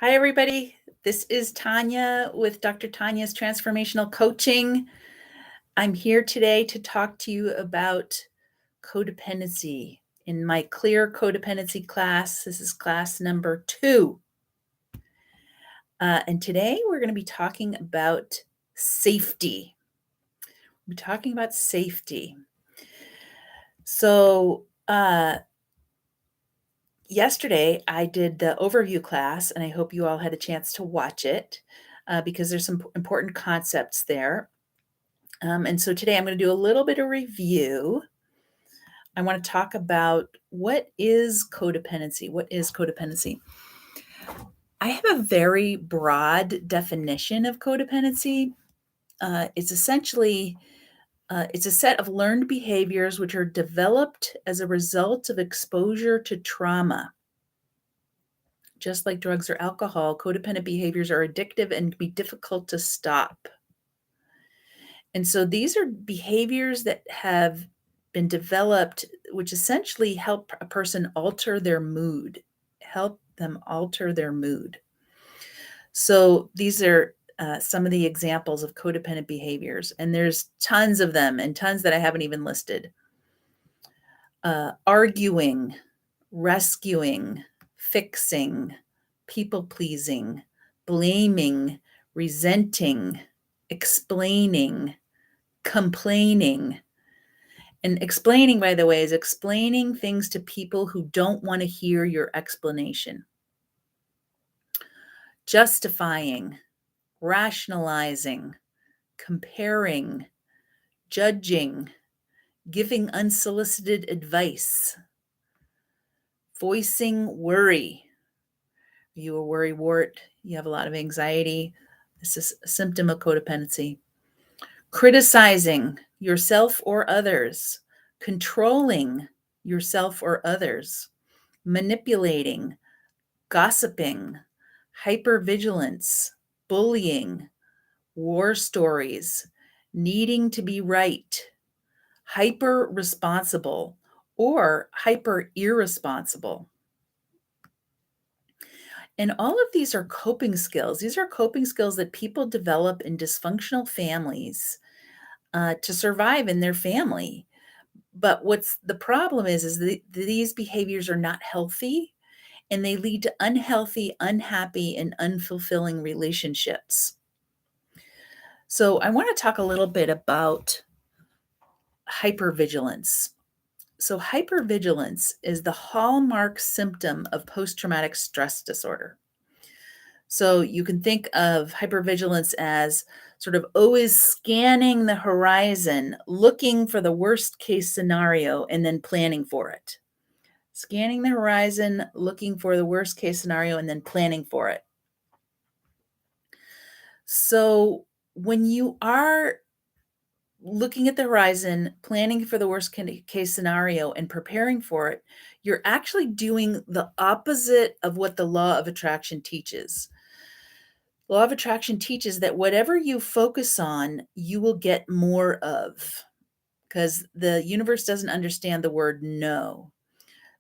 Hi, everybody. This is Tanya with Dr. Tanya's Transformational Coaching. I'm here today to talk to you about codependency in my Clear Codependency Class. This is class number 2. And today we're going to be talking about safety. We're talking about safety. So, yesterday I did the overview class, and I hope you all had a chance to watch it because there's some important concepts there. And so today I'm going to do a little bit of review. I want to talk about what is codependency? What is codependency? I have a very broad definition of codependency. It's essentially it's a set of learned behaviors which are developed as a result of exposure to trauma. Just like drugs or alcohol, codependent behaviors are addictive and can be difficult to stop. And so these are behaviors that have been developed, which essentially help a person alter their mood, help them alter their mood. So these are some of the examples of codependent behaviors, and there's tons of them and tons that I haven't even listed. Arguing, rescuing, fixing, people-pleasing, blaming, resenting, explaining, complaining. And explaining, by the way, is explaining things to people who don't want to hear your explanation. Justifying, rationalizing, comparing, judging, giving unsolicited advice, voicing worry. Are you a worrywart? You have a lot of anxiety. This is a symptom of codependency. Criticizing yourself or others, controlling yourself or others, manipulating, gossiping, hypervigilance, bullying, war stories, needing to be right, hyper responsible, or hyper irresponsible. And all of these are coping skills. These are coping skills that people develop in dysfunctional families to survive in their family. But what's the problem is these behaviors are not healthy, and they lead to unhealthy, unhappy, and unfulfilling relationships. So I want to talk a little bit about hypervigilance. So hypervigilance is the hallmark symptom of post-traumatic stress disorder. So you can think of hypervigilance as sort of always scanning the horizon, looking for the worst case scenario, and then planning for it. Scanning the horizon, looking for the worst case scenario, and then planning for it. So when you are looking at the horizon, planning for the worst case scenario, and preparing for it, you're actually doing the opposite of what the law of attraction teaches. Law of attraction teaches that whatever you focus on, you will get more of, because the universe doesn't understand the word no.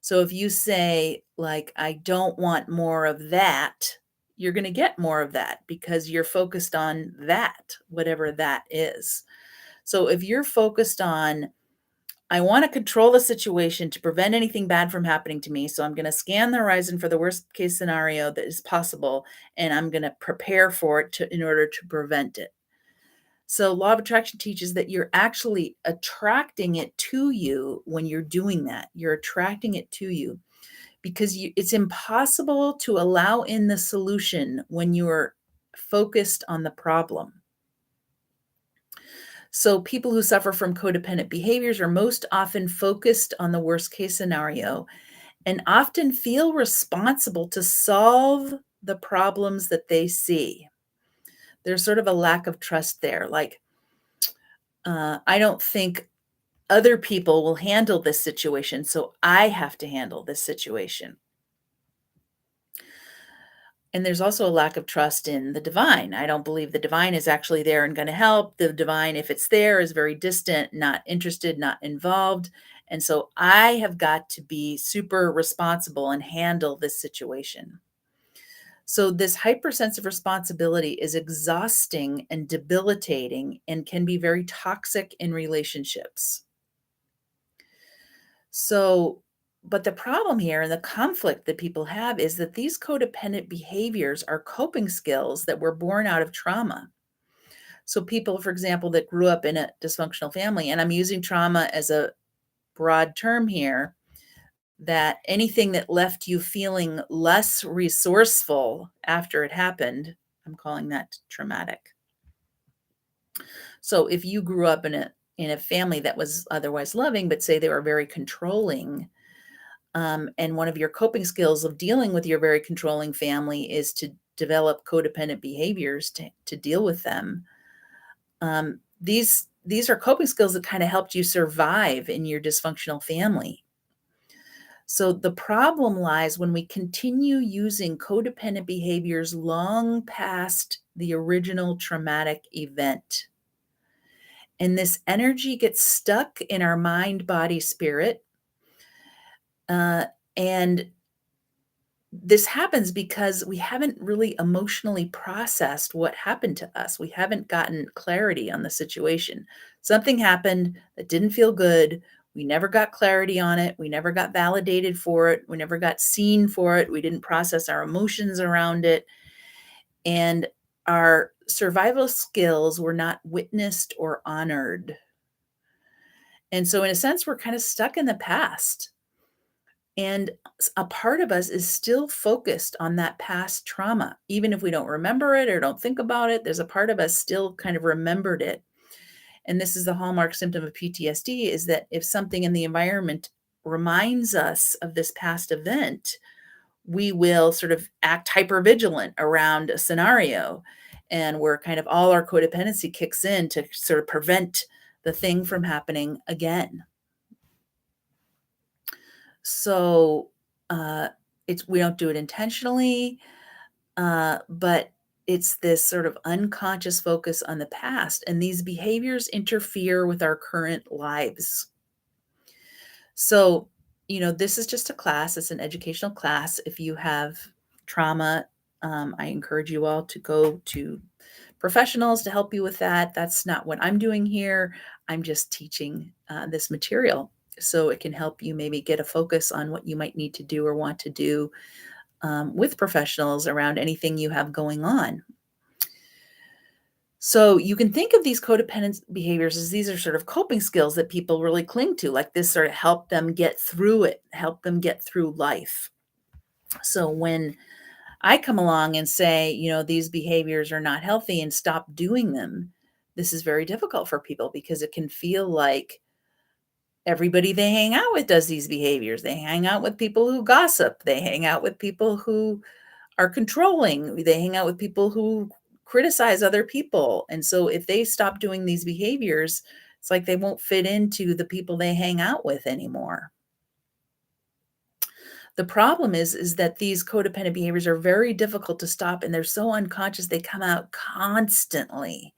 So if you say, like, I don't want more of that, you're going to get more of that because you're focused on that, whatever that is. So if you're focused on, I want to control the situation to prevent anything bad from happening to me, so I'm going to scan the horizon for the worst case scenario that is possible, and I'm going to prepare for it in order to prevent it. So law of attraction teaches that you're actually attracting it to you when you're doing that. You're attracting it to you because it's impossible to allow in the solution when you're focused on the problem. So people who suffer from codependent behaviors are most often focused on the worst case scenario and often feel responsible to solve the problems that they see. There's sort of a lack of trust there. Like, I don't think other people will handle this situation, so I have to handle this situation. And there's also a lack of trust in the divine. I don't believe the divine is actually there and going to help. The divine, if it's there, is very distant, not interested, not involved. And so I have got to be super responsible and handle this situation. So, this hypersense of responsibility is exhausting and debilitating and can be very toxic in relationships. So, but the problem here and the conflict that people have is that these codependent behaviors are coping skills that were born out of trauma. So, people, for example, that grew up in a dysfunctional family, and I'm using trauma as a broad term here, that anything that left you feeling less resourceful after it happened, I'm calling that traumatic. So if you grew up in a family that was otherwise loving, but say they were very controlling, and one of your coping skills of dealing with your very controlling family is to develop codependent behaviors to deal with them. These are coping skills that kind of helped you survive in your dysfunctional family. So the problem lies when we continue using codependent behaviors long past the original traumatic event. And this energy gets stuck in our mind, body, spirit. Uh, and this happens because we haven't really emotionally processed what happened to us. We haven't gotten clarity on the situation. Something happened that didn't feel good. We never got clarity on it. We never got validated for it. We never got seen for it. We didn't process our emotions around it. And our survival skills were not witnessed or honored. And so, in a sense, we're kind of stuck in the past. And a part of us is still focused on that past trauma. Even if we don't remember it or don't think about it, there's a part of us still kind of remembered it. And this is the hallmark symptom of PTSD, is that if something in the environment reminds us of this past event, we will sort of act hypervigilant around a scenario. And we're kind of all our codependency kicks in to sort of prevent the thing from happening again. So, uh, it's we don't do it intentionally, but it's this sort of unconscious focus on the past, and these behaviors interfere with our current lives. So, this is just a class, it's an educational class. If you have trauma, I encourage you all to go to professionals to help you with that. That's not what I'm doing here. I'm just teaching this material so it can help you maybe get a focus on what you might need to do or want to do with professionals around anything you have going on. So you can think of these codependent behaviors as these are sort of coping skills that people really cling to, like this sort of help them get through it, help them get through life. So when I come along and say, these behaviors are not healthy and stop doing them, this is very difficult for people because it can feel like everybody they hang out with does these behaviors. They hang out with people who gossip, they hang out with people who are controlling, they hang out with people who criticize other people. And so if they stop doing these behaviors, it's like they won't fit into the people they hang out with anymore. The problem is that these codependent behaviors are very difficult to stop and they're so unconscious they come out constantly.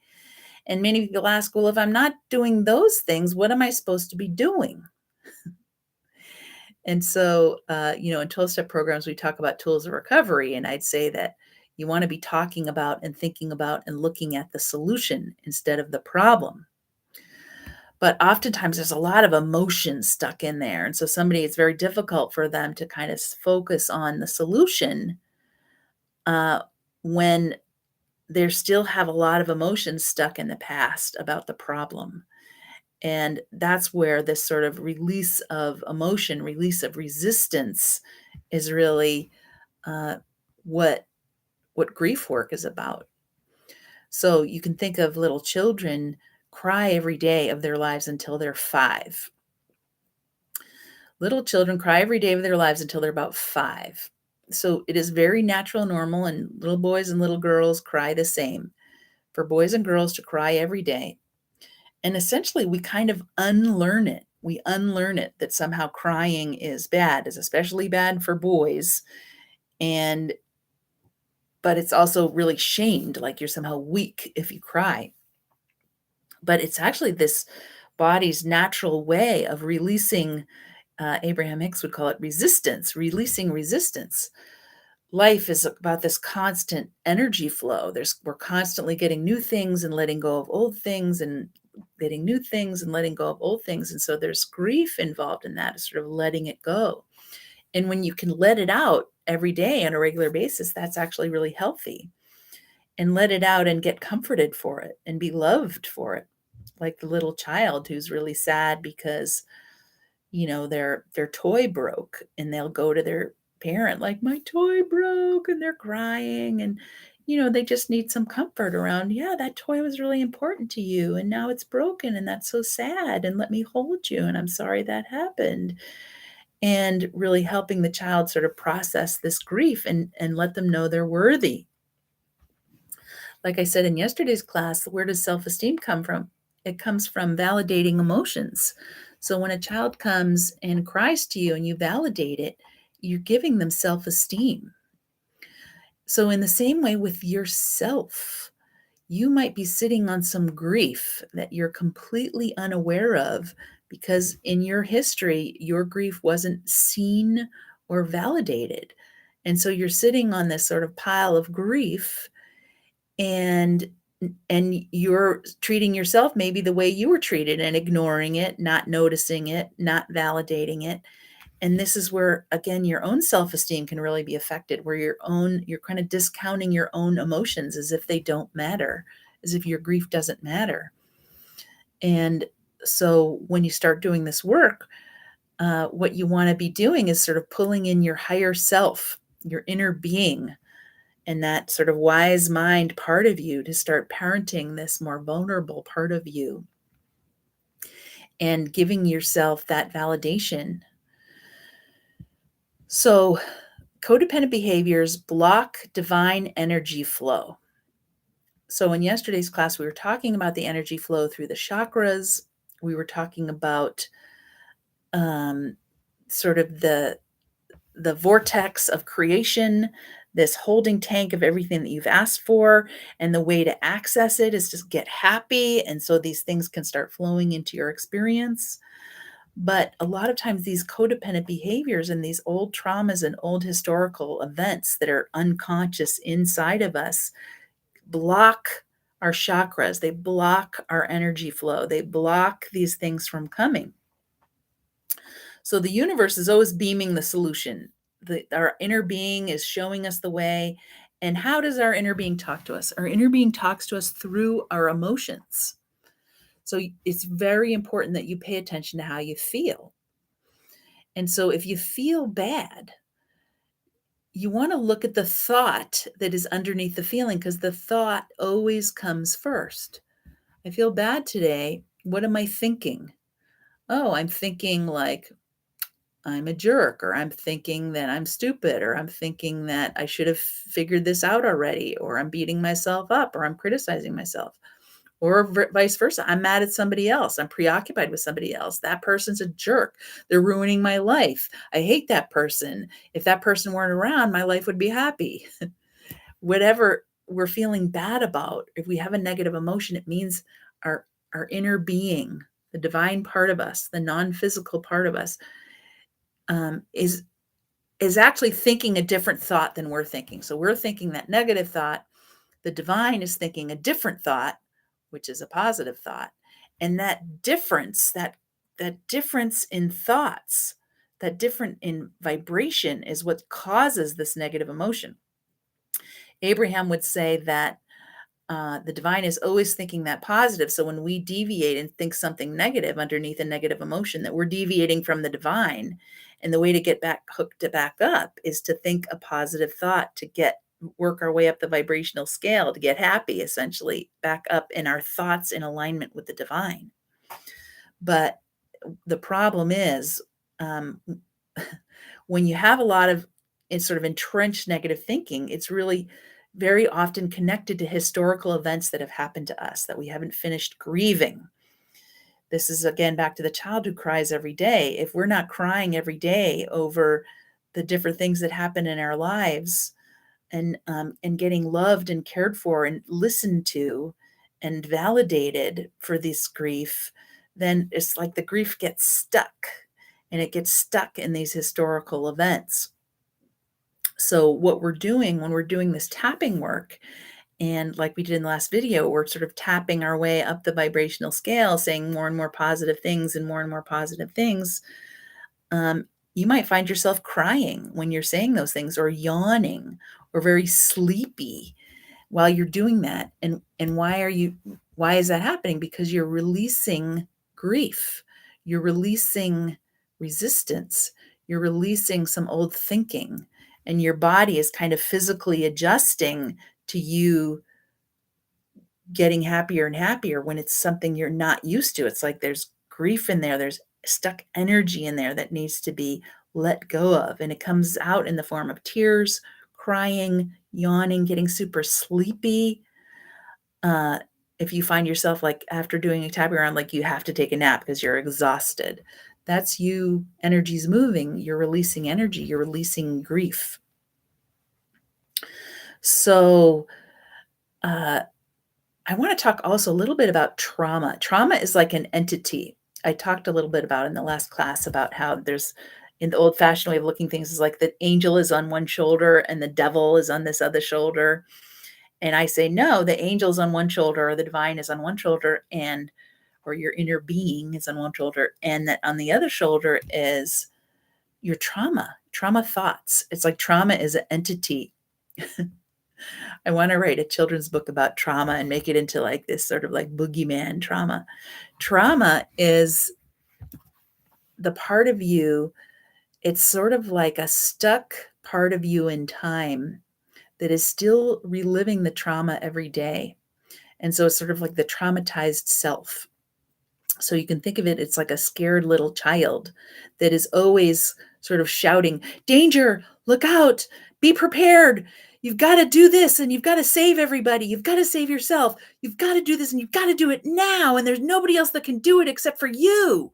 And many people ask, well, if I'm not doing those things, what am I supposed to be doing? And so, in 12-step programs, we talk about tools of recovery. And I'd say that you want to be talking about and thinking about and looking at the solution instead of the problem. But oftentimes there's a lot of emotion stuck in there. And so it's very difficult for them to kind of focus on the solution uh, when they still have a lot of emotions stuck in the past about the problem. And that's where this sort of release of emotion, release of resistance is really uh, what grief work is about. So you can think of little children cry every day of their lives until they're 5. Little children cry every day of their lives until they're about 5. So it is very natural, normal, and little boys and little girls cry the same. For boys and girls to cry every day. And essentially, we kind of unlearn it. We unlearn it that somehow crying is bad, is especially bad for boys. And but it's also really shamed, like you're somehow weak if you cry. But it's actually this body's natural way of releasing, Abraham Hicks would call it resistance, releasing resistance. life is about this constant energy flow. We're constantly getting new things and letting go of old things, and getting new things and letting go of old things. And so there's grief involved in that, sort of letting it go. And when you can let it out every day on a regular basis, that's actually really healthy. And let it out and get comforted for it and be loved for it. Like the little child who's really sad because, their toy broke, and they'll go to their parent like, "My toy broke," and they're crying, and, they just need some comfort around, "Yeah, that toy was really important to you, and now it's broken, and that's so sad, and let me hold you, and I'm sorry that happened." And really helping the child sort of process this grief and let them know they're worthy. Like I said in yesterday's class, where does self-esteem come from? It comes from validating emotions. So when a child comes and cries to you and you validate it, you're giving them self-esteem. So in the same way with yourself, you might be sitting on some grief that you're completely unaware of because in your history, your grief wasn't seen or validated. And so you're sitting on this sort of pile of grief, and you're treating yourself maybe the way you were treated and ignoring it, not noticing it, not validating it. And this is where, again, your own self-esteem can really be affected, where you're kind of discounting your own emotions as if they don't matter, as if your grief doesn't matter. And so when you start doing this work, what you want to be doing is sort of pulling in your higher self, your inner being, and that sort of wise mind part of you to start parenting this more vulnerable part of you and giving yourself that validation. So, codependent behaviors block divine energy flow. So, in yesterday's class, we were talking about the energy flow through the chakras. We were talking about sort of the vortex of creation, this holding tank of everything that you've asked for, and the way to access it is just get happy, and so these things can start flowing into your experience. But a lot of times these codependent behaviors and these old traumas and old historical events that are unconscious inside of us block our chakras, they block our energy flow, they block these things from coming. So the universe is always beaming the solution. Our inner being is showing us the way. And how does our inner being talk to us? Our inner being talks to us through our emotions. So it's very important that you pay attention to how you feel. And so if you feel bad, you want to look at the thought that is underneath the feeling, because the thought always comes first. I feel bad today. What am I thinking? Oh, I'm thinking like, I'm a jerk, or I'm thinking that I'm stupid, or I'm thinking that I should have figured this out already, or I'm beating myself up, or I'm criticizing myself, or vice versa. I'm mad at somebody else. I'm preoccupied with somebody else. That person's a jerk. They're ruining my life. I hate that person. If that person weren't around, my life would be happy. Whatever we're feeling bad about, if we have a negative emotion, it means our inner being, the divine part of us, the non-physical part of us, is actually thinking a different thought than we're thinking. So we're thinking that negative thought. The divine is thinking a different thought, which is a positive thought. And that difference in thoughts, that different in vibration is what causes this negative emotion. Abraham would say that the divine is always thinking that positive. So when we deviate and think something negative underneath a negative emotion, that we're deviating from the divine. And the way to get back hooked to back up is to think a positive thought, to work our way up the vibrational scale, to get happy, essentially back up in our thoughts in alignment with the divine. But the problem is, when you have a lot of sort of entrenched negative thinking, it's really very often connected to historical events that have happened to us that we haven't finished grieving. This is, again, back to the child who cries every day. If we're not crying every day over the different things that happen in our lives, and getting loved and cared for and listened to and validated for this grief, then it's like the grief gets stuck, and it gets stuck in these historical events. So what we're doing when we're doing this tapping work, and like we did in the last video, we're sort of tapping our way up the vibrational scale, saying more and more positive things and more positive things. Um, you might find yourself crying when you're saying those things, or yawning, or very sleepy while you're doing that. And why is that happening? Because you're releasing grief. You're releasing resistance. You're releasing some old thinking, and your body is kind of physically adjusting to you getting happier and happier when it's something you're not used to. It's like there's grief in there, there's stuck energy in there that needs to be let go of. And it comes out in the form of tears, crying, yawning, getting super sleepy. Uh, if you find yourself like after doing a tapping around, like you have to take a nap because you're exhausted, that's you, energy's moving, you're releasing energy, you're releasing grief. So, I want to talk also a little bit about trauma. Trauma is like an entity. I talked a little bit about in the last class about how there's in the old fashioned way of looking things is like the angel is on one shoulder and the devil is on this other shoulder. And I say, no, the angel's on one shoulder or the divine is on one shoulder or your inner being is on one shoulder. And that on the other shoulder is your trauma thoughts. It's like trauma is an entity. I want to write a children's book about trauma and make it into like this sort of like boogeyman trauma. Trauma is the part of you, it's sort of like a stuck part of you in time that is still reliving the trauma every day. And so it's sort of like the traumatized self. So you can think of it, it's like a scared little child that is always sort of shouting, danger, look out, be prepared. You've got to do this and you've got to save everybody. You've got to save yourself. You've got to do this and you've got to do it now. And there's nobody else that can do it except for you.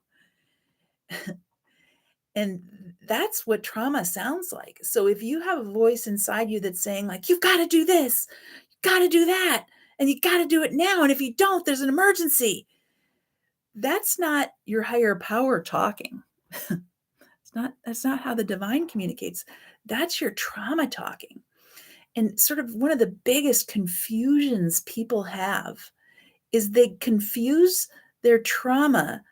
And that's what trauma sounds like. So if you have a voice inside you that's saying like, you've got to do this, you've got to do that, and you got to do it now. And if you don't, there's an emergency. That's not your higher power talking. That's not how the divine communicates. That's your trauma talking. And sort of one of the biggest confusions people have is they confuse their trauma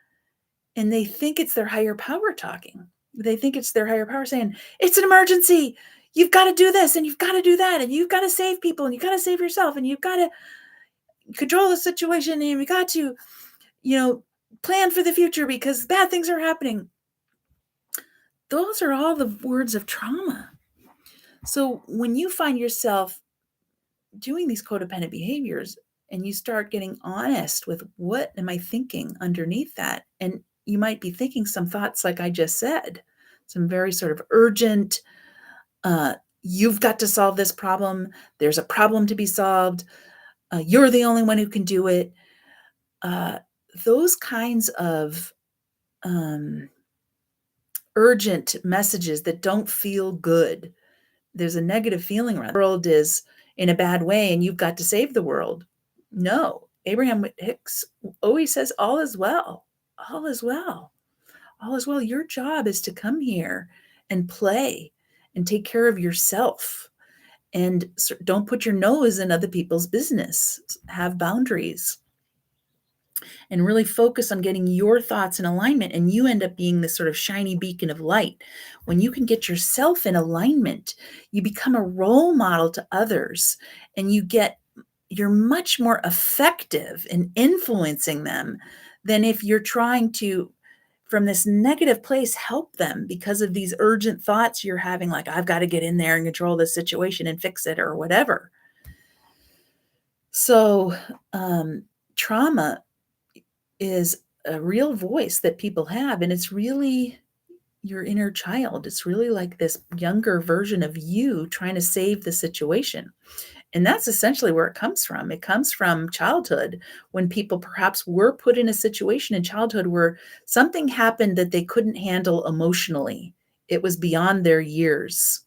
and they think it's their higher power talking. They think it's their higher power saying, it's an emergency. You've got to do this and you've got to do that. And you've got to save people and you've got to save yourself and you've got to control the situation and you've got to, plan for the future because bad things are happening. Those are all the words of trauma. So when you find yourself doing these codependent behaviors and you start getting honest with what am I thinking underneath that, and you might be thinking some thoughts like I just said, some very sort of urgent, you've got to solve this problem. There's a problem to be solved. You're the only one who can do it. Those kinds of urgent messages that don't feel good. There's a negative feeling around the world is in a bad way and you've got to save the world. No, Abraham Hicks always says all is well. All is well. All is well. Your job is to come here and play and take care of yourself. And don't put your nose in other people's business. Have boundaries. And really focus on getting your thoughts in alignment. And you end up being this sort of shiny beacon of light. When you can get yourself in alignment, you become a role model to others and you're much more effective in influencing them than if you're trying to, from this negative place, help them because of these urgent thoughts you're having, like, I've got to get in there and control this situation and fix it or whatever. So trauma is a real voice that people have, and it's really your inner child. It's really like this younger version of you trying to save the situation. And that's essentially where it comes from. It comes from childhood, when people perhaps were put in a situation in childhood where something happened that they couldn't handle emotionally. It was beyond their years,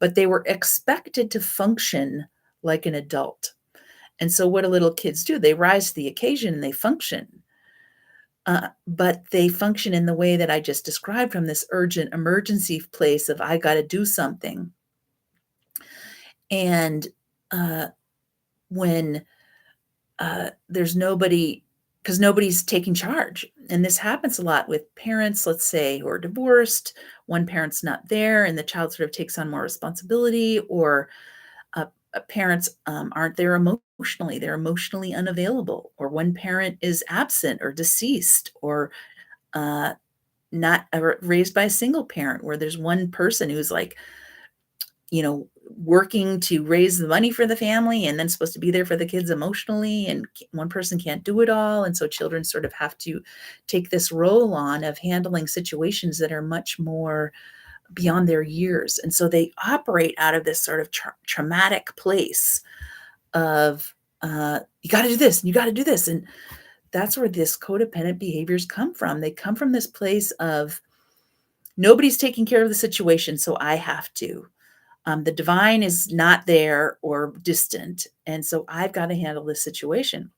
but they were expected to function like an adult. And so what do little kids do? They rise to the occasion and they function. But they function in the way that I just described, from this urgent emergency place of I got to do something. And uh, when there's nobody, because nobody's taking charge. And this happens a lot with parents, let's say, who are divorced. One parent's not there, and the child sort of takes on more responsibility, or parents aren't there emotionally. They're emotionally unavailable, or one parent is absent or deceased, or uh, not raised by a single parent, where there's one person who's like, working to raise the money for the family and then supposed to be there for the kids emotionally, and one person can't do it all. And so children sort of have to take this role on of handling situations that are much more beyond their years. And so they operate out of this sort of traumatic place of, you got to do this, and you got to do this. And that's where this codependent behaviors come from. They come from this place of nobody's taking care of the situation, so I have to. The divine is not there or distant, and so I've got to handle this situation.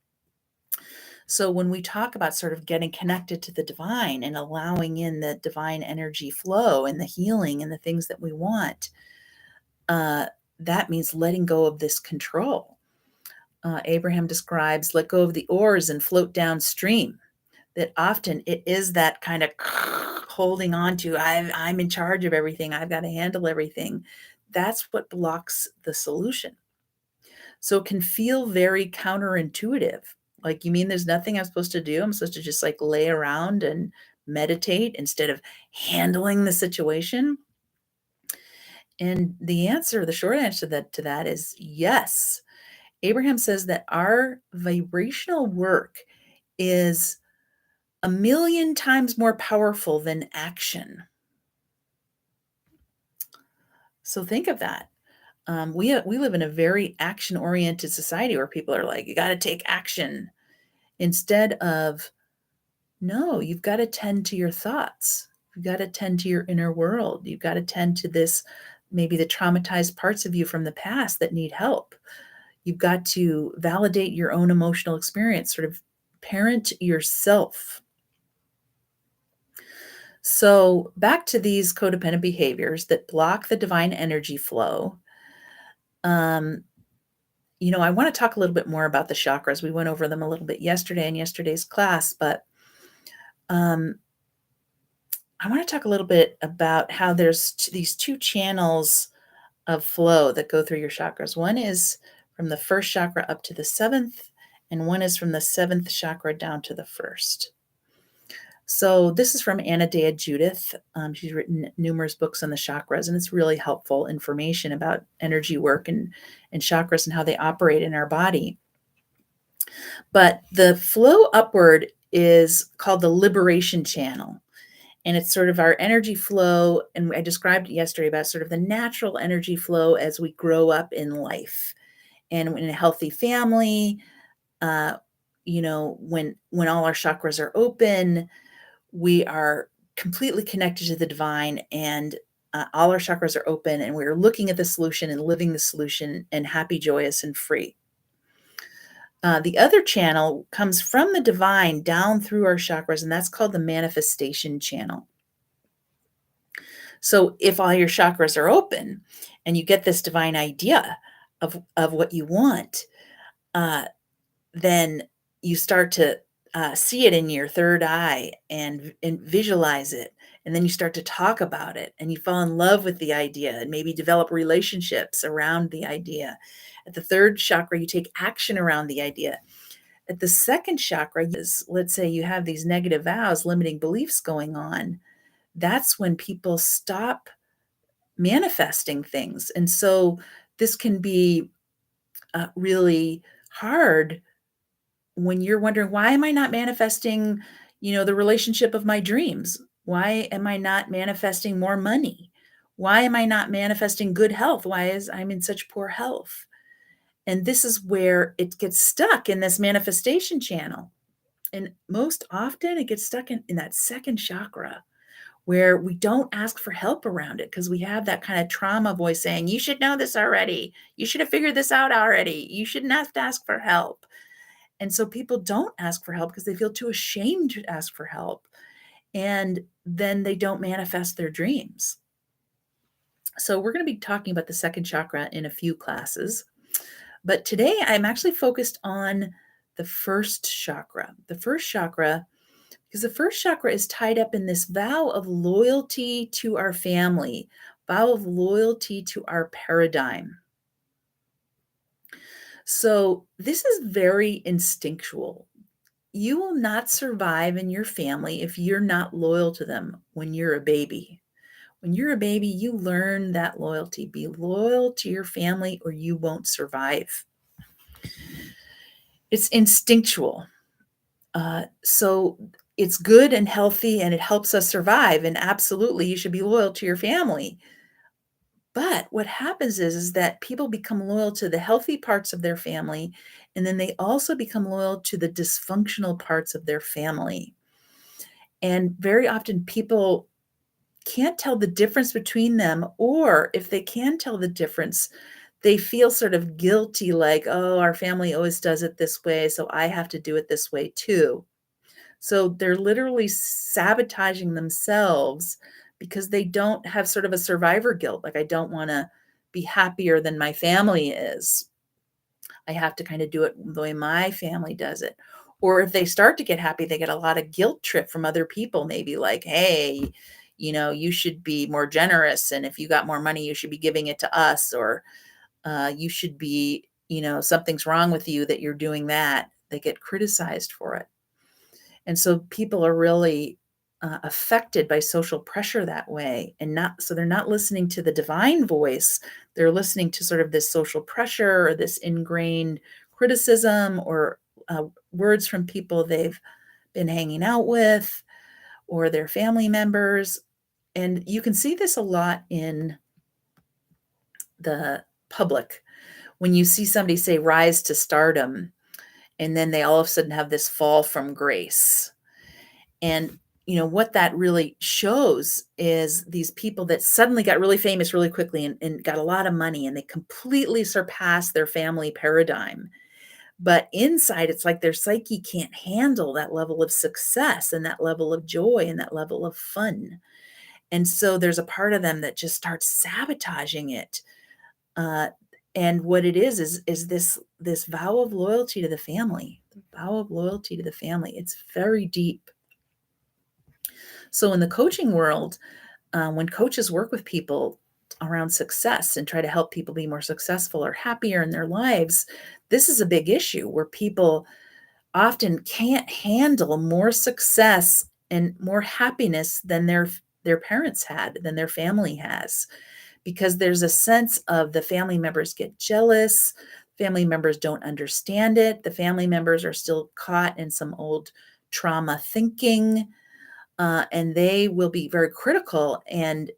So when we talk about sort of getting connected to the divine and allowing in the divine energy flow and the healing and the things that we want, uh, that means letting go of this control. Abraham describes, let go of the oars and float downstream. That often it is that kind of holding on to, I'm in charge of everything, I've got to handle everything. That's what blocks the solution. So it can feel very counterintuitive. Like, you mean there's nothing I'm supposed to do? I'm supposed to just like lay around and meditate instead of handling the situation? And the short answer to that is yes. Abraham says that our vibrational work is a million times more powerful than action. So think of that. We live in a very action-oriented society where people are like, you got to take action, instead of, no, you've got to tend to your thoughts. You've got to tend to your inner world. You've got to tend to this, maybe the traumatized parts of you from the past that need help. You've got to validate your own emotional experience, sort of parent yourself. So, back to these codependent behaviors that block the divine energy flow. Um, I want to talk a little bit more about the chakras. We went over them a little bit yesterday in yesterday's class, but um, I want to talk a little bit about how there's these two channels of flow that go through your chakras. One is from the first chakra up to the seventh, and one is from the seventh chakra down to the first. So this is from Anna Dea Judith. She's written numerous books on the chakras, and it's really helpful information about energy work and chakras and how they operate in our body. But the flow upward is called the liberation channel. And it's sort of our energy flow. And I described yesterday about sort of the natural energy flow as we grow up in life. And in a healthy family, uh, when all our chakras are open, we are completely connected to the divine, and all our chakras are open, and we're looking at the solution and living the solution and happy, joyous, and free. The other channel comes from the divine down through our chakras, and that's called the manifestation channel. So if all your chakras are open and you get this divine idea of what you want, uh, then you start to see it in your third eye and visualize it. And then you start to talk about it and you fall in love with the idea and maybe develop relationships around the idea. At the third chakra, you take action around the idea. At the second chakra, let's say you have these negative vows, limiting beliefs going on. That's when people stop manifesting things. And so this can be really hard when you're wondering, why am I not manifesting, the relationship of my dreams? Why am I not manifesting more money? Why am I not manifesting good health? Why is I'm in such poor health? And this is where it gets stuck in this manifestation channel. And most often it gets stuck in that second chakra, where we don't ask for help around it because we have that kind of trauma voice saying, you should know this already. You should have figured this out already. You shouldn't have to ask for help. And so people don't ask for help because they feel too ashamed to ask for help. And then they don't manifest their dreams. So we're going to be talking about the second chakra in a few classes, but today I'm actually focused on the first chakra. The first chakra, because the first chakra is tied up in this vow of loyalty to our family, vow of loyalty to our paradigm. So this is very instinctual. You will not survive in your family if you're not loyal to them when you're a baby. When you're a baby, you learn that loyalty. Be loyal to your family or you won't survive. It's instinctual. So it's good and healthy and it helps us survive. And absolutely, you should be loyal to your family. But what happens is that people become loyal to the healthy parts of their family, and then they also become loyal to the dysfunctional parts of their family. And very often people can't tell the difference between them, or if they can tell the difference, they feel sort of guilty, like, oh, our family always does it this way, so I have to do it this way too. So they're literally sabotaging themselves because they don't have sort of a survivor guilt. Like, I don't want to be happier than my family is. I have to kind of do it the way my family does it. Or if they start to get happy, they get a lot of guilt trip from other people, maybe like, hey, you should be more generous. And if you got more money, you should be giving it to us. Or you should be, something's wrong with you that you're doing that. They get criticized for it. And so people are really affected by social pressure that way, and they're not listening to the divine voice. They're listening to sort of this social pressure or this ingrained criticism or words from people they've been hanging out with or their family members. And you can see this a lot in the public when you see somebody say rise to stardom, and then they all of a sudden have this fall from grace. And, what that really shows is these people that suddenly got really famous really quickly and got a lot of money, and they completely surpassed their family paradigm. But inside, it's like their psyche can't handle that level of success and that level of joy and that level of fun. And so there's a part of them that just starts sabotaging it. Uh, and what it is this vow of loyalty to the family, the vow of loyalty to the family. It's very deep. So in the coaching world, when coaches work with people around success and try to help people be more successful or happier in their lives, this is a big issue where people often can't handle more success and more happiness than their parents had, than their family has, because there's a sense of the family members get jealous, family members don't understand it, the family members are still caught in some old trauma thinking, and they will be very critical and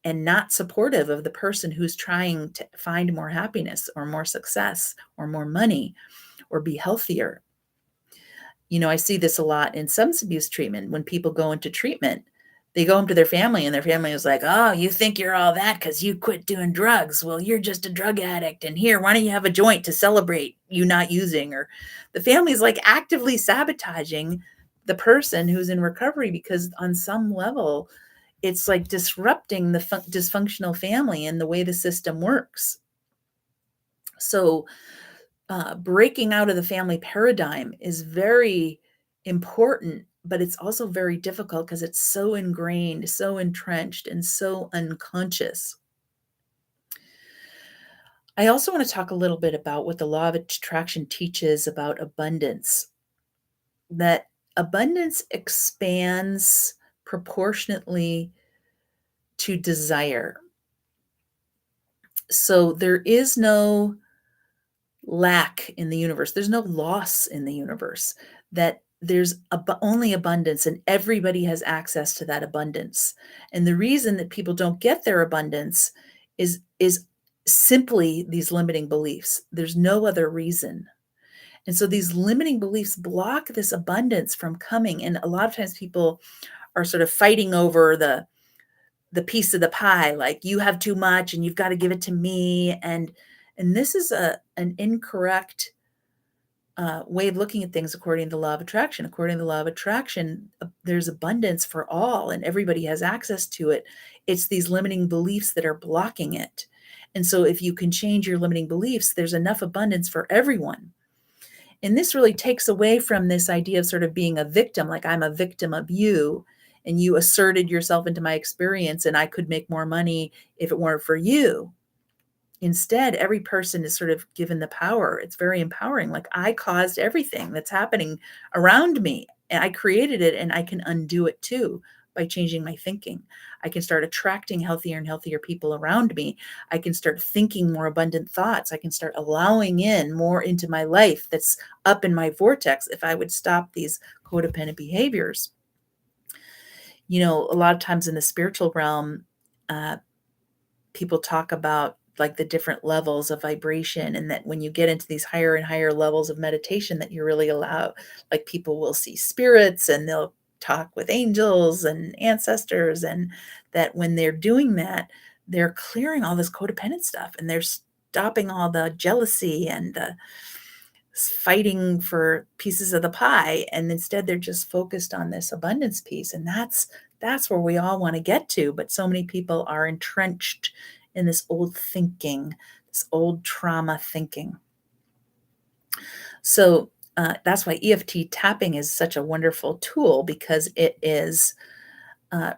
not supportive of the person who's trying to find more happiness or more success or more money or be healthier. I see this a lot in substance abuse treatment. When people go into treatment, they go home to their family and their family is like, oh, you think you're all that because you quit doing drugs. Well, you're just a drug addict. And here, why don't you have a joint to celebrate you not using? Or the family is like actively sabotaging the person who's in recovery because on some level, it's like disrupting the dysfunctional family and the way the system works. So breaking out of the family paradigm is very important, but it's also very difficult because it's so ingrained, so entrenched, and so unconscious. I also want to talk a little bit about what the law of attraction teaches about abundance, that abundance expands proportionately to desire. So there is no lack in the universe. There's no loss in the universe, that there's only abundance and everybody has access to that abundance. And the reason that people don't get their abundance is simply these limiting beliefs. There's no other reason. And so these limiting beliefs block this abundance from coming. And a lot of times people are sort of fighting over the piece of the pie, like you have too much and you've got to give it to me. And this is an incorrect way of looking at things according to the law of attraction. According to the law of attraction, there's abundance for all, and everybody has access to it. It's these limiting beliefs that are blocking it. And so if you can change your limiting beliefs, there's enough abundance for everyone. And this really takes away from this idea of sort of being a victim, like I'm a victim of you, and you asserted yourself into my experience, and I could make more money if it weren't for you. Instead, every person is sort of given the power. It's very empowering. Like I caused everything that's happening around me, and I created it, and I can undo it too by changing my thinking. I can start attracting healthier and healthier people around me. I can start thinking more abundant thoughts. I can start allowing in more into my life that's up in my vortex if I would stop these codependent behaviors. A lot of times in the spiritual realm, uh, people talk about like the different levels of vibration, and that when you get into these higher and higher levels of meditation, that you really allow, like people will see spirits and they'll talk with angels and ancestors, and that when they're doing that, they're clearing all this codependent stuff, and they're stopping all the jealousy and the fighting for pieces of the pie, and instead they're just focused on this abundance piece. And that's where we all want to get to, but so many people are entrenched in this old thinking, this old trauma thinking. So that's why EFT tapping is such a wonderful tool, because it is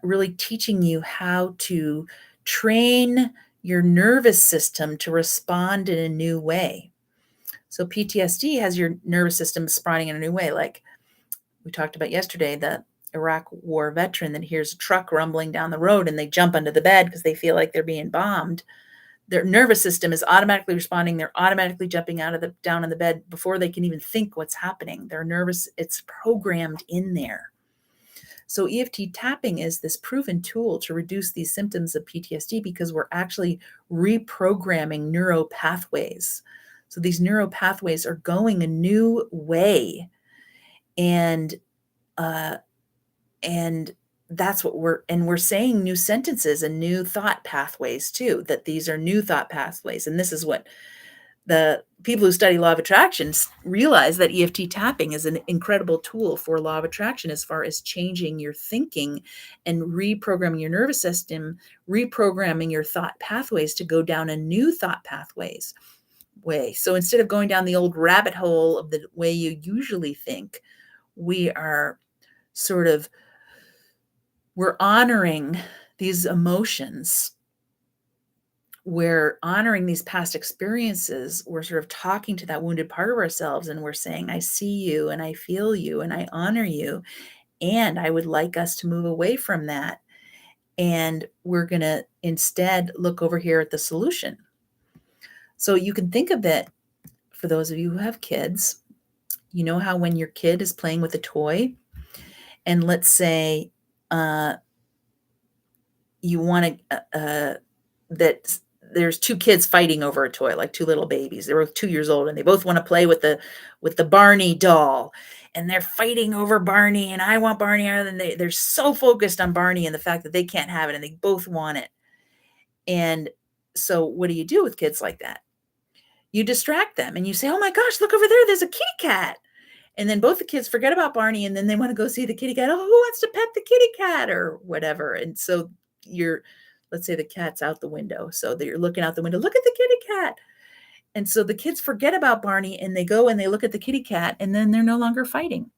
really teaching you how to train your nervous system to respond in a new way. So PTSD has your nervous system responding in a new way. Like we talked about yesterday, the Iraq war veteran that hears a truck rumbling down the road and they jump under the bed because they feel like they're being bombed. Their nervous system is automatically responding. They're automatically jumping down in the bed before they can even think what's happening. They're nervous. It's programmed in there. So EFT tapping is this proven tool to reduce these symptoms of PTSD, because we're actually reprogramming neural pathways. So these neural pathways are going a new way, and uh, and that's what we're saying new sentences and new thought pathways too. That these are new thought pathways, and this is what the people who study law of attraction realize, that EFT tapping is an incredible tool for law of attraction as far as changing your thinking and reprogramming your nervous system, reprogramming your thought pathways to go down a new thought pathways way. So instead of going down the old rabbit hole of the way you usually think, we are sort of we're honoring these emotions, we're honoring these past experiences, we're sort of talking to that wounded part of ourselves, and we're saying, I see you and I feel you and I honor you, and I would like us to move away from that. And we're going to instead look over here at the solution. So you can think of it, for those of you who have kids, you know how when your kid is playing with a toy, and let's say you want to, that there's two kids fighting over a toy, like two little babies. They were 2 years old, and they both want to play with the Barney doll, and they're fighting over Barney, and I want Barney, and they're so focused on Barney and the fact that they can't have it, and they both want it. And so what do you do with kids like that? You distract them and you say, oh my gosh, look over there, there's a kitty cat. And then both the kids forget about Barney, and then they want to go see the kitty cat. Oh, who wants to pet the kitty cat or whatever? And so let's say the cat's out the window. So you're looking out the window, look at the kitty cat. And so the kids forget about Barney, and they go and they look at the kitty cat, and then they're no longer fighting.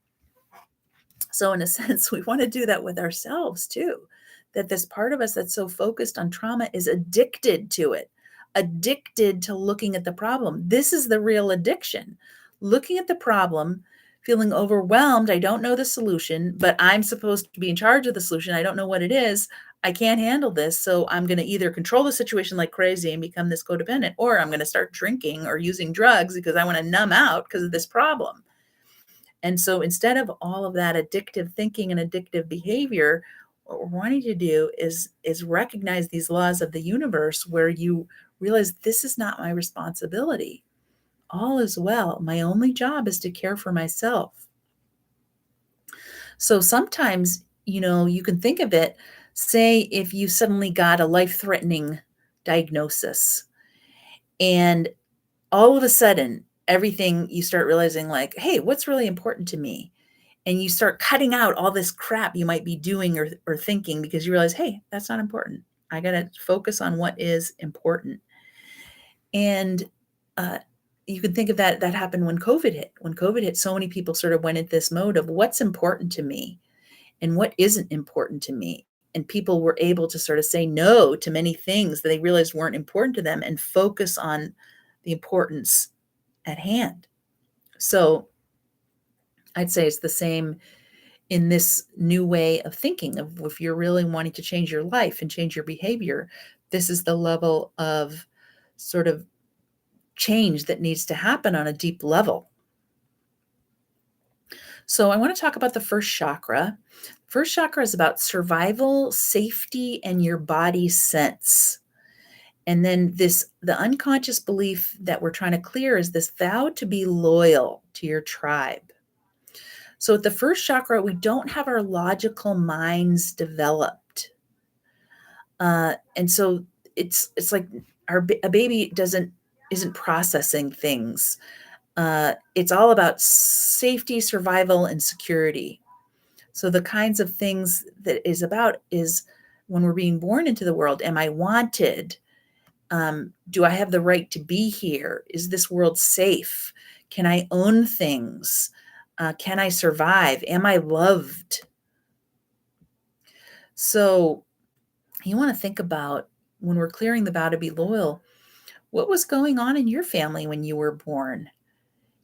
So in a sense, we want to do that with ourselves too. That this part of us that's so focused on trauma is addicted to it, addicted to looking at the problem. This is the real addiction. Looking at the problem, feeling overwhelmed. I don't know the solution, but I'm supposed to be in charge of the solution. I don't know what it is. I can't handle this. So I'm going to either control the situation like crazy and become this codependent, or I'm going to start drinking or using drugs because I want to numb out because of this problem. And so instead of all of that addictive thinking and addictive behavior, what we're wanting to do is recognize these laws of the universe, where you realize this is not my responsibility. All is well. My only job is to care for myself. So sometimes, you can think of it, say if you suddenly got a life-threatening diagnosis, and all of a sudden everything, you start realizing like, hey, what's really important to me? And you start cutting out all this crap you might be doing or thinking because you realize, hey, that's not important. I got to focus on what is important. And uh, you can think of that happened when COVID hit. When COVID hit, so many people sort of went into this mode of what's important to me and what isn't important to me. And people were able to sort of say no to many things that they realized weren't important to them and focus on the importance at hand. So I'd say it's the same in this new way of thinking of if you're really wanting to change your life and change your behavior, this is the level of sort of change that needs to happen on a deep level. So I want to talk about the first chakra. First chakra is about survival, safety, and your body sense. And then the unconscious belief that we're trying to clear is this vow to be loyal to your tribe. So at the first chakra, we don't have our logical minds developed. And so it's like a baby isn't processing things. It's all about safety, survival, and security. So the kinds of things that is about is when we're being born into the world, am I wanted? Do I have the right to be here? Is this world safe? Can I own things? Can I survive? Am I loved? So you want to think about when we're clearing the vow to be loyal, what was going on in your family when you were born?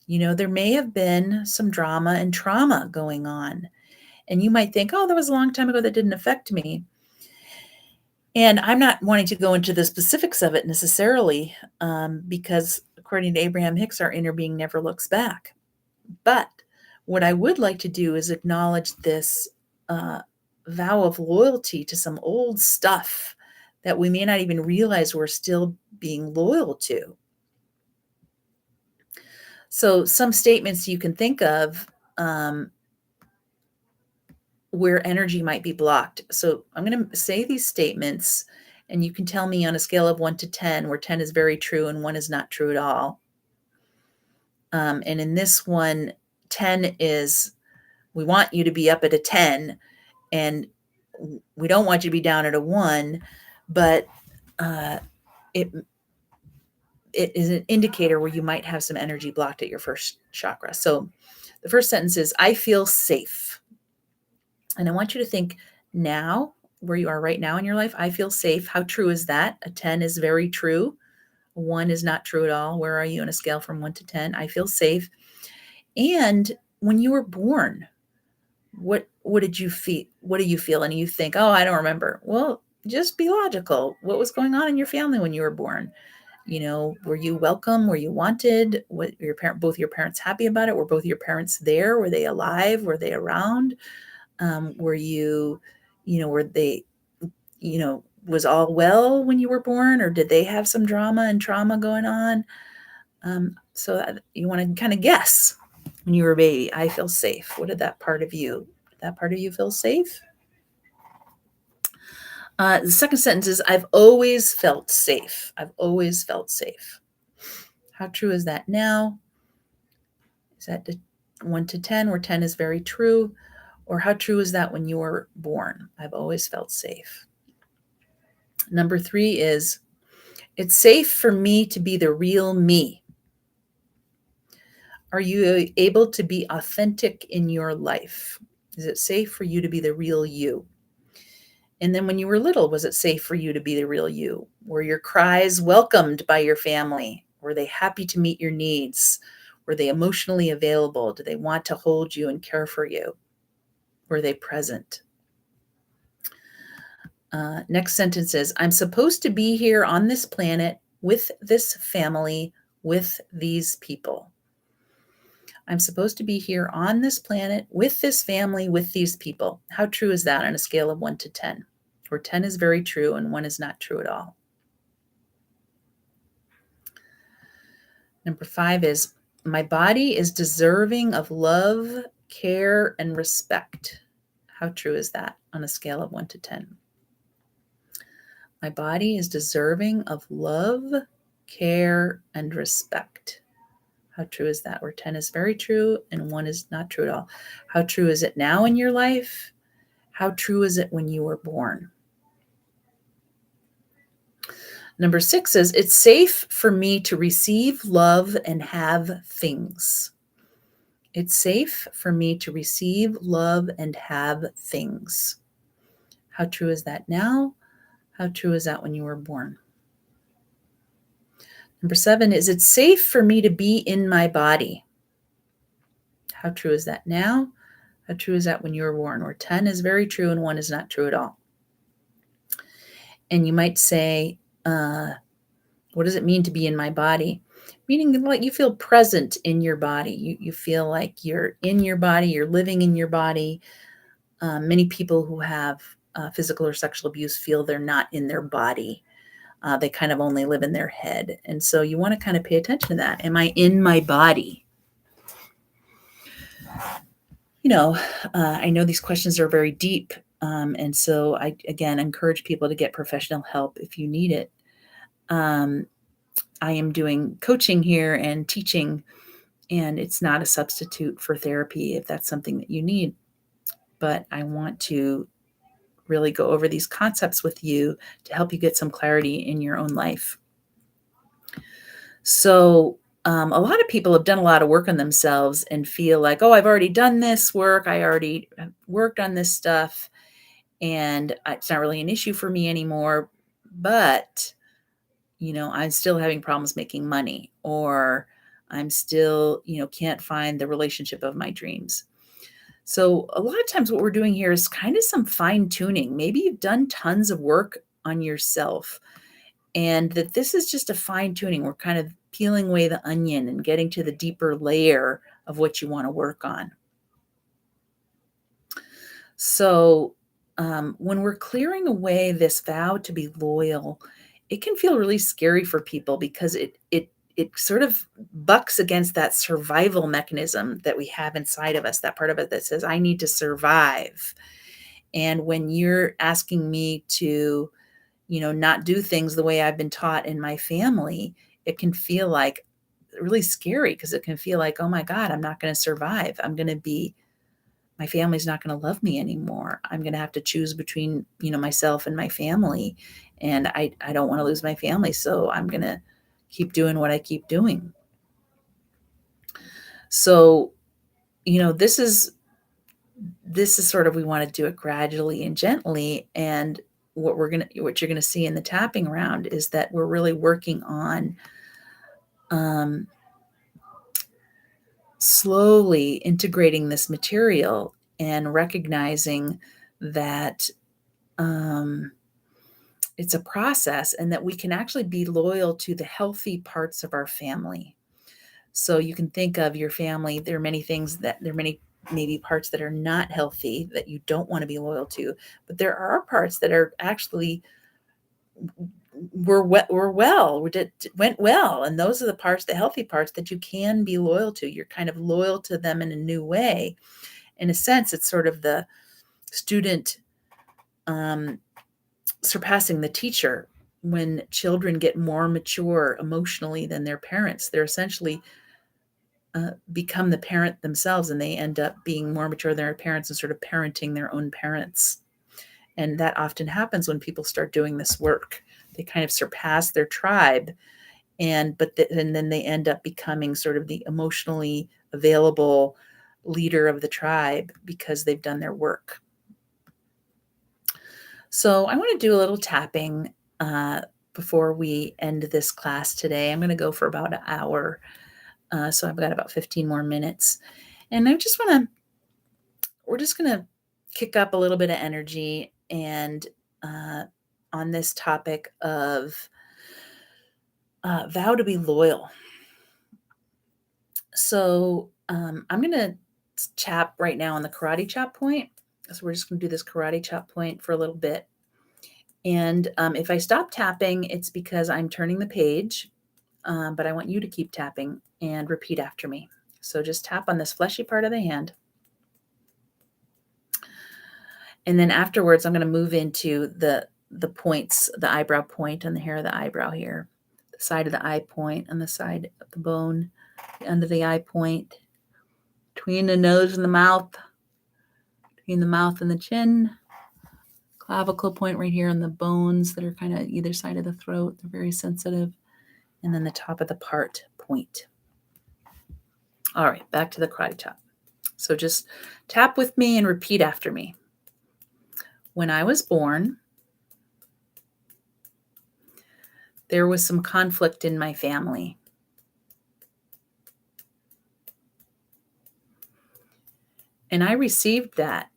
There may have been some drama and trauma going on. And you might think, oh, that was a long time ago that didn't affect me. And I'm not wanting to go into the specifics of it necessarily, because according to Abraham Hicks, our inner being never looks back. But what I would like to do is acknowledge this vow of loyalty to some old stuff that we may not even realize we're still being loyal to. So some statements you can think of where energy might be blocked. So I'm going to say these statements, and you can tell me on a scale of 1 to 10, where 10 is very true and 1 is not true at all. And in this one, 10 is we want you to be up at a 10, and we don't want you to be down at a 1, but it is an indicator where you might have some energy blocked at your first chakra. So the first sentence is, I feel safe. And I want you to think now, where you are right now in your life, I feel safe. How true is that? A 10 is very true. A 1 is not true at all. Where are you on a scale from 1 to 10? I feel safe. And when you were born, what did you feel? What do you feel? And you think, oh, I don't remember. Well, just be logical. What was going on in your family when you were born? Were you welcome? Were you wanted? What both your parents happy about it? Were both your parents there? Were they alive? Were they around? Were you, were they, was all well when you were born, or did they have some drama and trauma going on? So you want to kind of guess when you were a baby, I feel safe. What did that part of you feel safe? The second sentence is, I've always felt safe. I've always felt safe. How true is that now? Is that 1 to 10, where 10 is very true? Or how true is that when you were born? I've always felt safe. Number 3 is, it's safe for me to be the real me. Are you able to be authentic in your life? Is it safe for you to be the real you? And then when you were little, was it safe for you to be the real you? Were your cries welcomed by your family? Were they happy to meet your needs? Were they emotionally available? Do they want to hold you and care for you? Were they present? Next sentence is, I'm supposed to be here on this planet with this family, with these people. I'm supposed to be here on this planet with this family, with these people. How true is that on a scale of 1 to 10? Where 10 is very true and 1 is not true at all. Number 5 is, my body is deserving of love, care, and respect. How true is that on a scale of 1 to 10? My body is deserving of love, care, and respect. How true is that? Where 10 is very true and 1 is not true at all. How true is it now in your life? How true is it when you were born? Number 6 is, it's safe for me to receive, love, and have things. It's safe for me to receive, love, and have things. How true is that now? How true is that when you were born? Number 7 is, it's safe for me to be in my body. How true is that now? How true is that when you were born? Where 10 is very true and 1 is not true at all. And you might say, what does it mean to be in my body? Meaning like you feel present in your body. You feel like you're in your body, you're living in your body. Many people who have physical or sexual abuse feel they're not in their body. They kind of only live in their head. And so you want to kind of pay attention to that. Am I in my body? I know these questions are very deep. And so I, again, encourage people to get professional help if you need it. I am doing coaching here and teaching, and it's not a substitute for therapy if that's something that you need. But I want to really go over these concepts with you to help you get some clarity in your own life. So a lot of people have done a lot of work on themselves and feel like, oh, I've already done this work. I already worked on this stuff, and it's not really an issue for me anymore. But, I'm still having problems making money, or I'm still, can't find the relationship of my dreams. So a lot of times what we're doing here is kind of some fine tuning. Maybe you've done tons of work on yourself, and that this is just a fine tuning. We're kind of peeling away the onion and getting to the deeper layer of what you want to work on. So when we're clearing away this vow to be loyal, it can feel really scary for people because it sort of bucks against that survival mechanism that we have inside of us, that part of it that says, I need to survive. And when you're asking me to, not do things the way I've been taught in my family, it can feel like really scary because it can feel like, oh my God, I'm not going to survive. My family's not going to love me anymore. I'm going to have to choose between, myself and my family. And I don't want to lose my family. So I'm going to keep doing what I keep doing. So, this is sort of, we want to do it gradually and gently. And what you're going to see in the tapping round is that we're really working on slowly integrating this material and recognizing that it's a process, and that we can actually be loyal to the healthy parts of our family. So you can think of your family. There are many maybe parts that are not healthy that you don't want to be loyal to, but there are parts that are actually went well, and those are the parts, the healthy parts, that you can be loyal to. You're kind of loyal to them in a new way. In a sense, it's sort of the student surpassing the teacher. When children get more mature emotionally than their parents, they're essentially become the parent themselves, and they end up being more mature than their parents and sort of parenting their own parents. And that often happens when people start doing this work. They kind of surpass their tribe, and then they end up becoming sort of the emotionally available leader of the tribe because they've done their work. So I want to do a little tapping before we end this class today. I'm going to go for about an hour. So I've got about 15 more minutes. And we're just going to kick up a little bit of energy and on this topic of vow to be loyal. So I'm going to tap right now on the karate chop point. So we're just going to do this karate chop point for a little bit. And if I stop tapping, it's because I'm turning the page, but I want you to keep tapping and repeat after me. So just tap on this fleshy part of the hand. And then afterwards, I'm going to move into the points, the eyebrow point on the hair of the eyebrow here, side of the eye point, on the side of the bone, under the eye point, between the nose and the mouth, between the mouth and the chin, clavicle point right here on the bones that are kind of either side of the throat. They're very sensitive. And then the top of the part point. All right, back to the karate chop. So just tap with me and repeat after me. When I was born, there was some conflict in my family. And I received that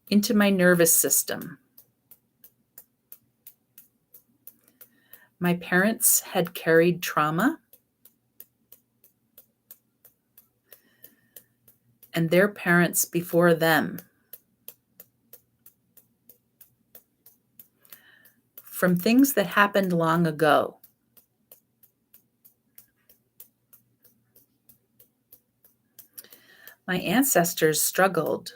into my nervous system. My parents had carried trauma, and their parents before them, from things that happened long ago. My ancestors struggled,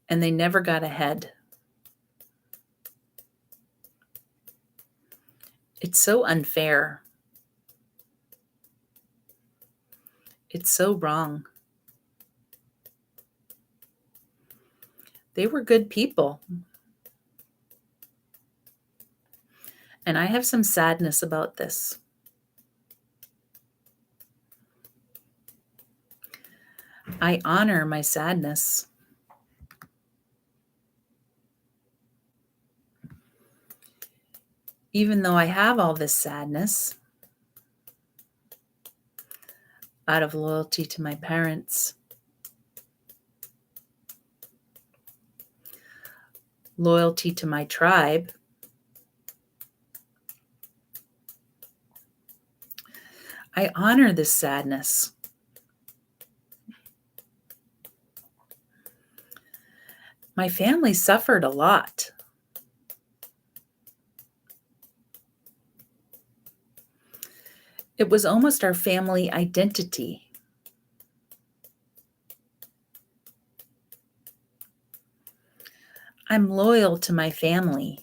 and they never got ahead. It's so unfair. It's so wrong. They were good people. And I have some sadness about this. I honor my sadness. Even though I have all this sadness, out of loyalty to my parents, loyalty to my tribe, I honor this sadness. My family suffered a lot. It was almost our family identity. I'm loyal to my family.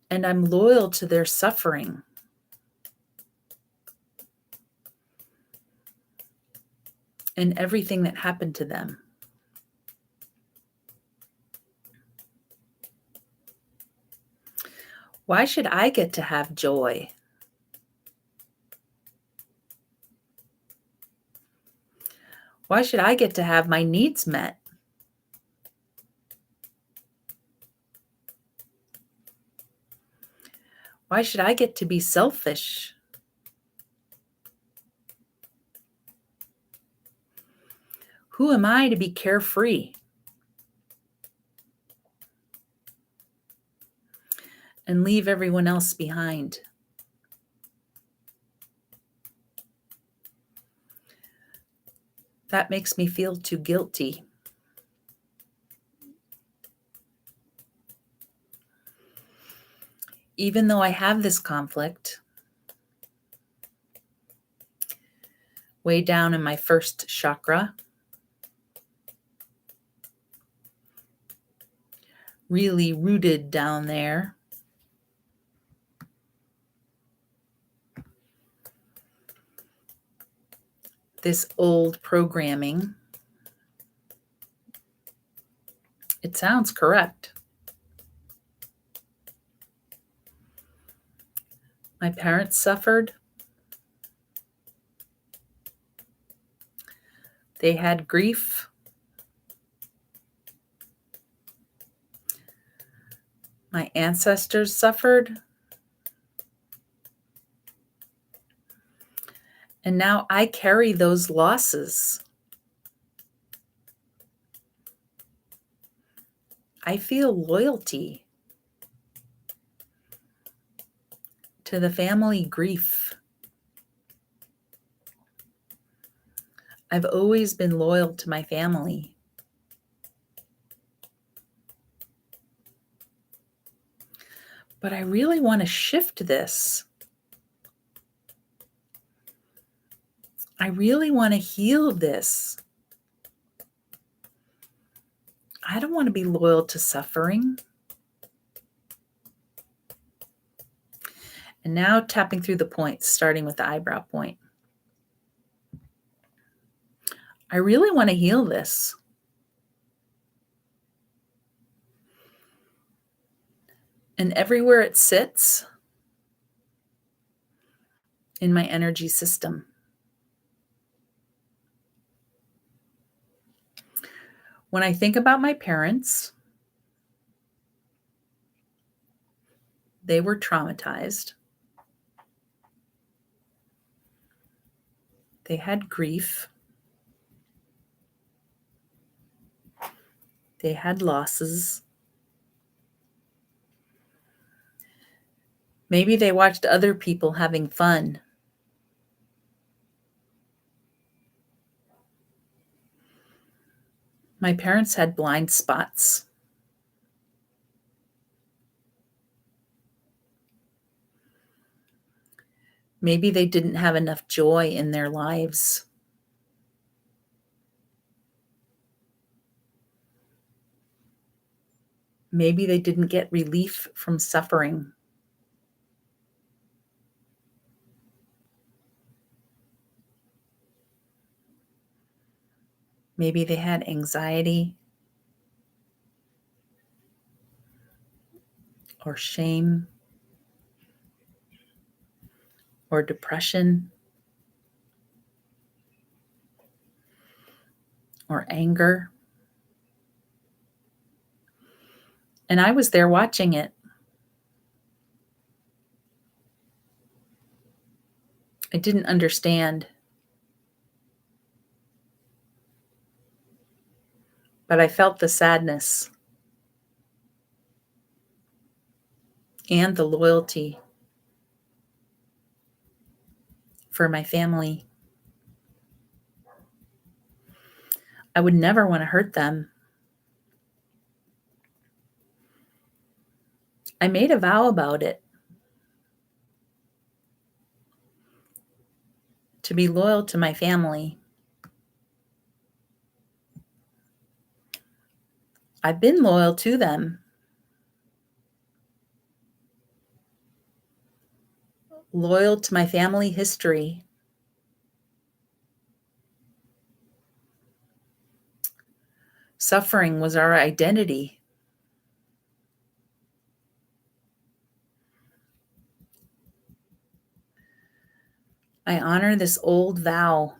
And I'm loyal to their suffering. And everything that happened to them. Why should I get to have joy? Why should I get to have my needs met? Why should I get to be selfish? Who am I to be carefree? And leave everyone else behind? That makes me feel too guilty. Even though I have this conflict, way down in my first chakra, really rooted down there, this old programming, it sounds correct. My parents suffered. They had grief. My ancestors suffered. And now I carry those losses. I feel loyalty to the family grief. I've always been loyal to my family. But I really want to shift this. I really want to heal this. I don't want to be loyal to suffering. And now tapping through the points, starting with the eyebrow point. I really want to heal this. And everywhere it sits in my energy system. When I think about my parents, they were traumatized. They had grief. They had losses. Maybe they watched other people having fun. My parents had blind spots. Maybe they didn't have enough joy in their lives. Maybe they didn't get relief from suffering. Maybe they had anxiety or shame or depression or anger. And I was there watching it. I didn't understand. But I felt the sadness and the loyalty for my family. I would never want to hurt them. I made a vow about it, to be loyal to my family. I've been loyal to them. Loyal to my family history. Suffering was our identity. I honor this old vow.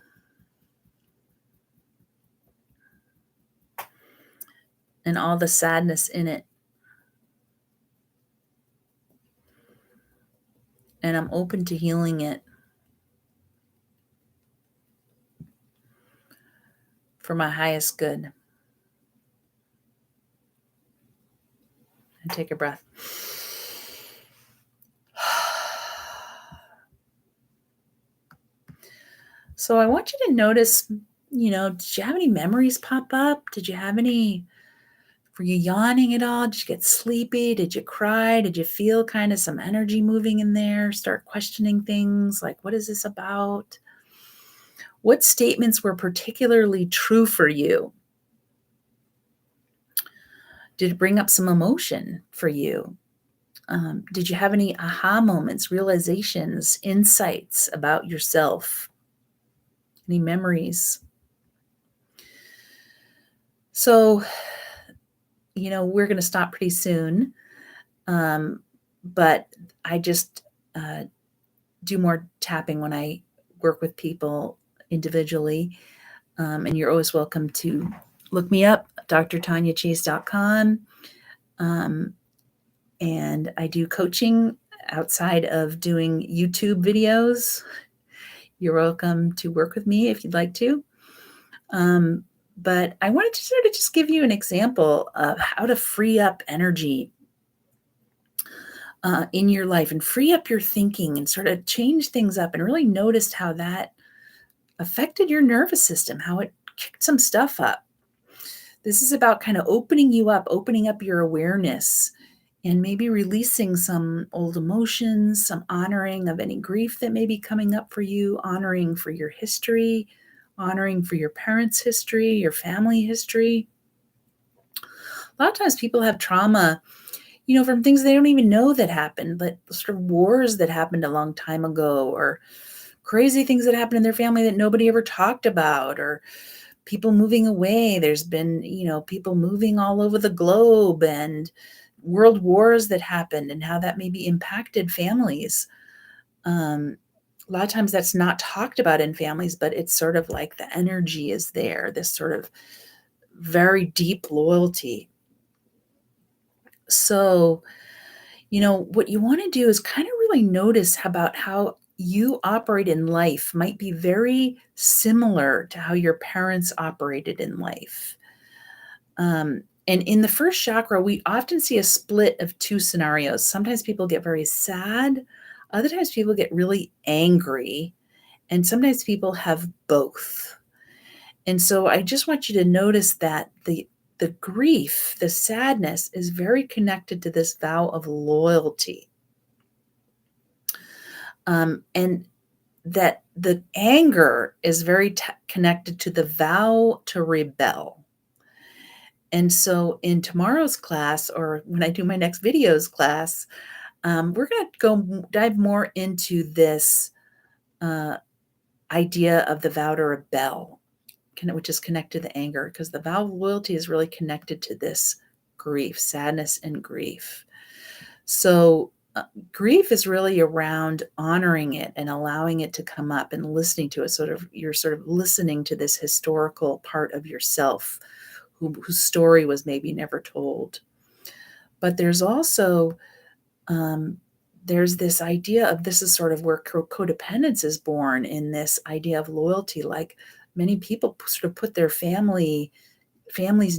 And all the sadness in it. And I'm open to healing it for my highest good. And take a breath. So I want you to notice, did you have any memories pop up? Were you yawning at all? Did you get sleepy? Did you cry? Did you feel kind of some energy moving in there? Start questioning things like, what is this about? What statements were particularly true for you? Did it bring up some emotion for you? Did you have any aha moments, realizations, insights about yourself? Any memories? So, we're going to stop pretty soon. But I just do more tapping when I work with people individually. And you're always welcome to look me up, drtanyachase.com. And I do coaching outside of doing YouTube videos. You're welcome to work with me if you'd like to. But I wanted to sort of just give you an example of how to free up energy in your life and free up your thinking and sort of change things up, and really noticed how that affected your nervous system, how it kicked some stuff up. This is about kind of opening up your awareness and maybe releasing some old emotions, some honoring of any grief that may be coming up for you, honoring for your history, honoring for your parents' history, your family history. A lot of times people have trauma, from things they don't even know that happened, like sort of wars that happened a long time ago, or crazy things that happened in their family that nobody ever talked about, or people moving away. There's been, people moving all over the globe, and world wars that happened and how that maybe impacted families. A lot of times that's not talked about in families, but it's sort of like the energy is there, this sort of very deep loyalty. So, what you want to do is kind of really notice about how you operate in life might be very similar to how your parents operated in life. And in the first chakra, we often see a split of two scenarios. Sometimes people get very sad, other times people get really angry, and sometimes people have both. And so I just want you to notice that the grief, the sadness is very connected to this vow of loyalty. And that the anger is very connected to the vow to rebel. And so in tomorrow's class, or when I do my next videos class, we're going to go dive more into this uh, idea of the vow to rebel, which is connected to the anger, because the vow of loyalty is really connected to this grief, sadness, and grief. So grief is really around honoring it and allowing it to come up and listening to it. You're sort of listening to this historical part of yourself whose story was maybe never told. But there's also there's this idea of, this is sort of where codependence is born, in this idea of loyalty. Like, many people sort of put their family's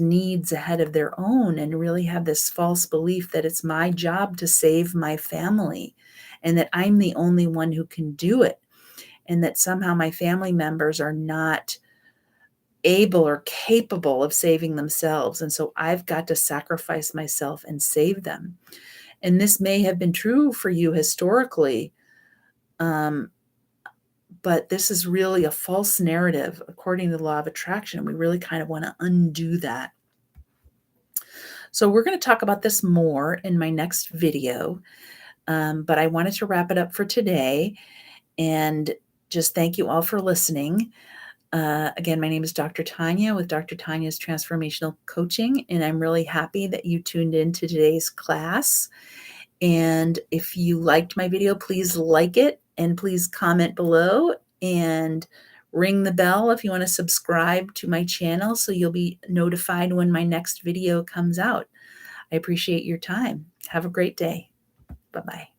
needs ahead of their own, and really have this false belief that it's my job to save my family, and that I'm the only one who can do it, and that somehow my family members are not able or capable of saving themselves, and so I've got to sacrifice myself and save them. And this may have been true for you historically, but this is really a false narrative according to the law of attraction. We really kind of want to undo that. So we're going to talk about this more in my next video, but I wanted to wrap it up for today and just thank you all for listening. Again, my name is Dr. Tanya with Dr. Tanya's Transformational Coaching, and I'm really happy that you tuned in to today's class. And if you liked my video, please like it, and please comment below, and ring the bell if you want to subscribe to my channel so you'll be notified when my next video comes out. I appreciate your time. Have a great day. Bye-bye.